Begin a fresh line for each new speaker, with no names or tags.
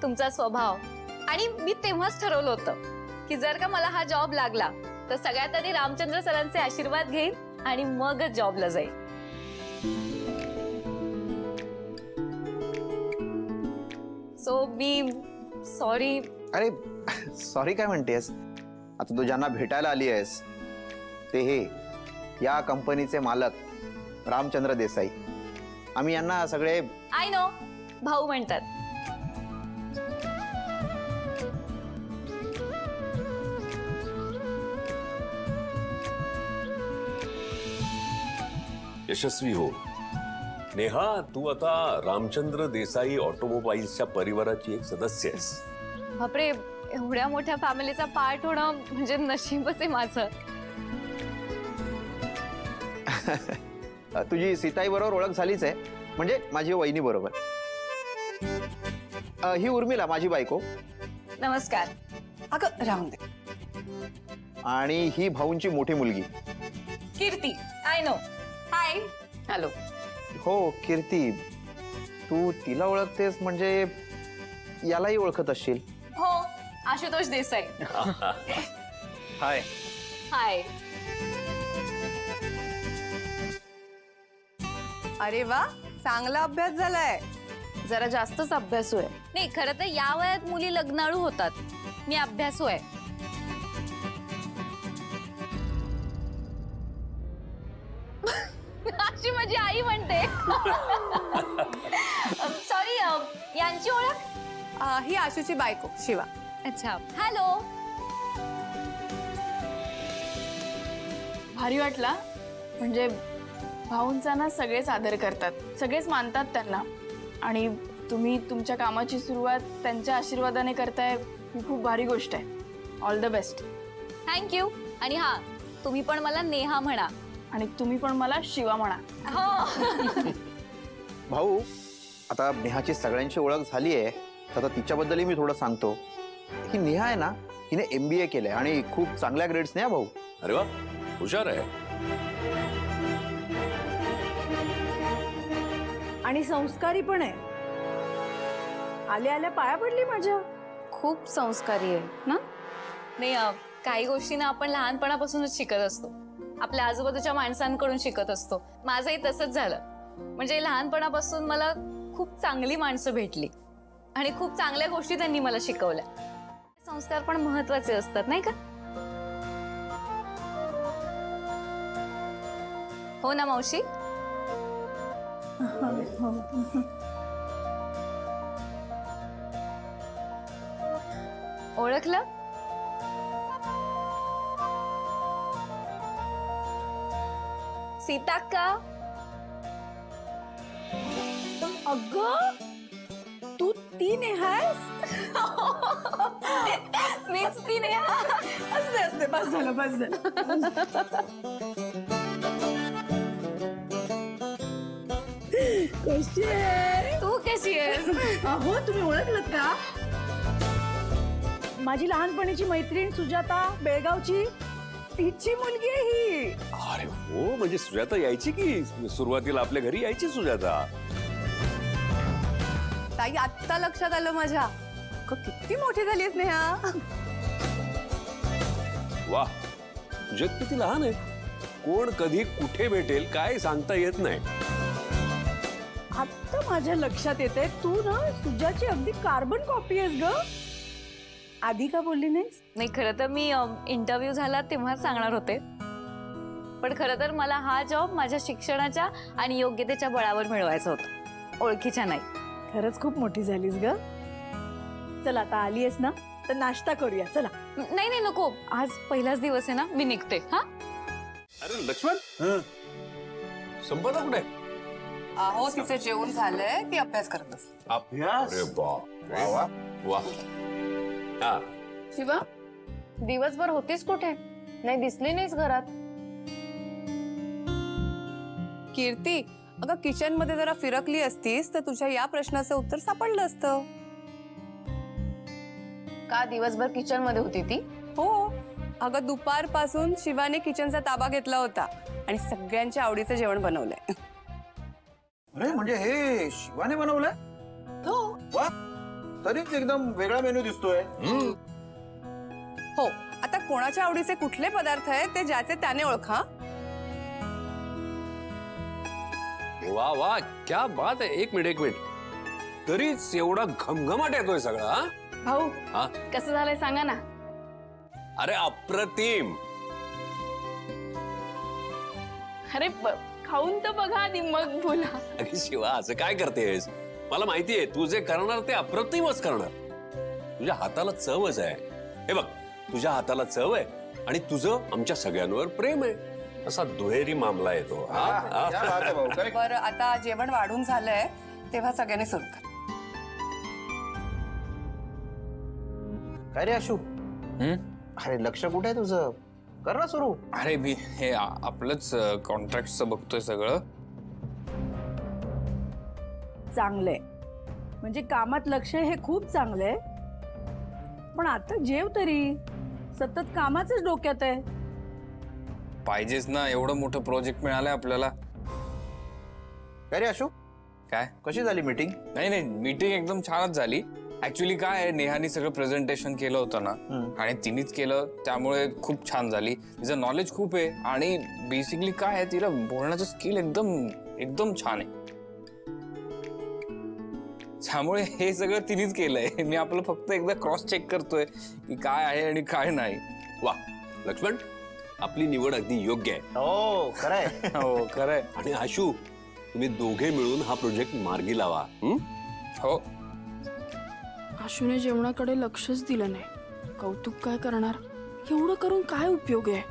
तुमचा स्वभाव आणि मी तेव्हाच ठरवलं होतं की जर का मला हा जॉब लागला तर सगळ्यात आधी रामचंद्र सरांचे आशीर्वाद घेईन आणि मगच जॉबला जाईल. सो मी सॉरी.
अरे सॉरी काय म्हणतेस? आता तू ज्यांना भेटायला आली आहेस ते हे या कंपनीचे मालक रामचंद्र देसाई. आम्ही यांना सगळे
आय नो भाऊ म्हणतात.
यशस्वी हो. नेहा, तू आता रामचंद्र देसाई ऑटोमोबाईल्सच्या परिवाराची एक सदस्य आहेस.
बापरे, एवढ्या मोठ्या फॅमिलीचा पार्ट होणं म्हणजे नशीबच आहे माझं.
तुझी सीताई बरोबर ओळख झालीच आहे, म्हणजे माझी वहिनी बरोबर. ही उर्मिला माझी बायको.
नमस्कार.
अगं राहून दे.
आणि ही भाऊंची मोठी मुलगी
Kirti. I know. Hi.
Hello.
हो कीर्ती, तू तिला ओळखतेस म्हणजे यालाही ओळखत असशील.
हो, आशुतोष देसाई.
हाय.
हाय.
अरे वा, चांगला अभ्यास झालाय.
जरा जास्तच अभ्यासू आहे. नाही, खरं तर या वयात मुली लग्नाळू होतात. मी अभ्यासू आहे. अशी माझी आई म्हणते. सॉरी, यांची ओळख?
ही आशूची बायको शिवा.
अच्छा. हॅलो.
भारी वाटला. म्हणजे भाऊंचा ना सगळेच आदर करतात, सगळेच मानतात त्यांना. आणि तुम्ही तुमच्या कामाची सुरुवात त्यांच्या आशीर्वादाने करताय, ही खूप भारी गोष्ट आहे. All the best.
थँक्यू. आणि हा, तुम्ही पण मला नेहा म्हणा.
आणि तुम्ही पण मला शिवा म्हणा.
हो.
भाऊ, आता नेहाची सगळ्यांची ओळख झाली आहे, तर आता तिच्याबद्दलही मी थोडं सांगतो. ही नेहा आहे ना, हिने MBA केलंय आणि खूप चांगल्या ग्रेड्सने आहे भाऊ.
अरे वा, हुशार आहे.
आणि संस्कारी पण आहे. आल्या आल्या पाया पडली माझ्या.
खूप संस्कारी आहे ना. नाही, काही गोष्टी ना आपण लहानपणापासूनच शिकत असतो, आपल्या आजूबाजूच्या माणसांकडून शिकत असतो. माझंही तसंच झालं. म्हणजे लहानपणापासून मला खूप चांगली माणसं भेटली आणि खूप चांगल्या गोष्टी त्यांनी मला शिकवल्या. संस्कार पण महत्वाचे असतात, नाही का? हो ना मावशी. ओळखलं? सीताक्का.
अगं तू ती नेहास?
मीच ती नाही.
असते असते, बस झालं बस झालं. कशी आहे?
तू कशी आहेस?
अहो, तुम्ही ओळखलत का? माझी लहानपणीची मैत्रीण सुजाता, बेळगावची, तिची मुलगी आहे ही.
अरे हो, म्हणजे सुजाता यायची की सुरुवातीला आपल्या घरी यायची सुजाता.
ताई, आत्ता लक्षात आलं माझ्या. अगं, किती मोठी झालीस नेहा.
वा, जग किती लहान आहे. कोण कधी कुठे भेटेल काय सांगता येत नाही.
आत्ता माझ्या लक्षात येते, तू ना सुजाची अगदी कार्बन कॉपी आहेस ग. आधी का बोलली नाहीस?
नाही, खरं तर मी इंटरव्ह्यू झाला तेव्हाच सांगणार होते, पण खरं तर मला हा जॉब माझ्या शिक्षणाच्या आणि योग्यतेच्या बळावर मिळवायचा होता, ओळखीच्या नाही.
खरंच खूप मोठी झालीस ग. चल, आता आली आहेस ना, तर नाश्ता करूया. चला.
नाही नाही, नको. आज पहिलाच दिवस आहे ना, मी निघते. हा.
अरे लक्ष्मण, संपदा कुठे?
अहो, तिचं जेवण झालंय, ती अभ्यास करत असते.
अभ्यास. अरे वा वा वा. हा,
शिवा, दिवसभर होतीस कुठे? नाही दिसली नाहीस घरात.
कीर्ती, अगं किचन मध्ये जरा फिरकली असतीस तर तुझ्या या प्रश्नाचं उत्तर सापडलं असतं.
का दिवसभर किचन मध्ये होती ती?
हो, अगं दुपारपासून शिवाने किचनचा ताबा घेतला होता आणि सगळ्यांच्या आवडीचं जेवण बनवलंय.
अरे म्हणजे हे शिवाने बनवलंय?
हो.
वा, तरीच एकदम वेगळा मेनू दिसतोय.
हो, आता कोणाच्या आवडीचे कुठले पदार्थ आहेत ते ज्याचे त्याने ओळखा.
वा वा, क्या बात आहे. एक मिनिट तरीच एवढा घमघमाट येतोय सगळा. हा?
भाऊ
हा?
कसं झालंय सांगा ना.
अरे अप्रतिम.
अरे खाऊन तर बघा आधी मग बोला.
अरे शिवा, असं काय करतेस? मला माहितीये तू जे करणार ते अप्रतिमच करणार. तुझ्या हाताला चवच आहे. हे बघ, तुझ्या हाताला चव आहे आणि तुझं आमच्या सगळ्यांवर प्रेम आहे. असा दुहेरी मामला येतो.
क्या बात आहे भाऊ, correct.
बरं, आता जेवण वाढून झालंय तेव्हा सगळ्यांनी सुरू कर.
काय रे आशू, अरे लक्ष कुठे आहे तुझं? कर ना सुरू.
अरे मी हे आपलंच कॉन्ट्रॅक्टचं बघतोय सगळं.
चांगलंय, म्हणजे कामात लक्ष हे खूप चांगलंय. पण आता जेव तरी, सतत कामाच डोक्यात आहे.
पाहिजेच ना, एवढं मोठं प्रोजेक्ट मिळालंय आपल्याला.
काय रे आशू,
काय
कशी झाली मीटिंग?
नाही मीटिंग एकदम छानच झाली. ऍक्च्युली काय आहे, नेहानी सगळं प्रेझेंटेशन केलं होतं ना, आणि तिनेच केलं, त्यामुळे खूप छान झाली. तिचं नॉलेज खूप आहे आणि बेसिकली काय आहे, तिला बोलण्याचं स्किल एकदम छान आहे. त्यामुळे हे सगळं तिनेच केलंय. मी आपलं फक्त एकदा क्रॉस चेक करतोय की काय आहे आणि काय नाही.
वा लक्ष्मण, आपली निवड अगदी योग्य आहे.
हो खरंय.
हो खरंय.
आणि आशू, तुम्ही दोघे मिळून हा प्रोजेक्ट मार्गी लावा.
हो,
आशूने जेवणाकडे लक्षच दिलं नाही. कौतुक काय करणार, एवढं करून काय उपयोग आहे.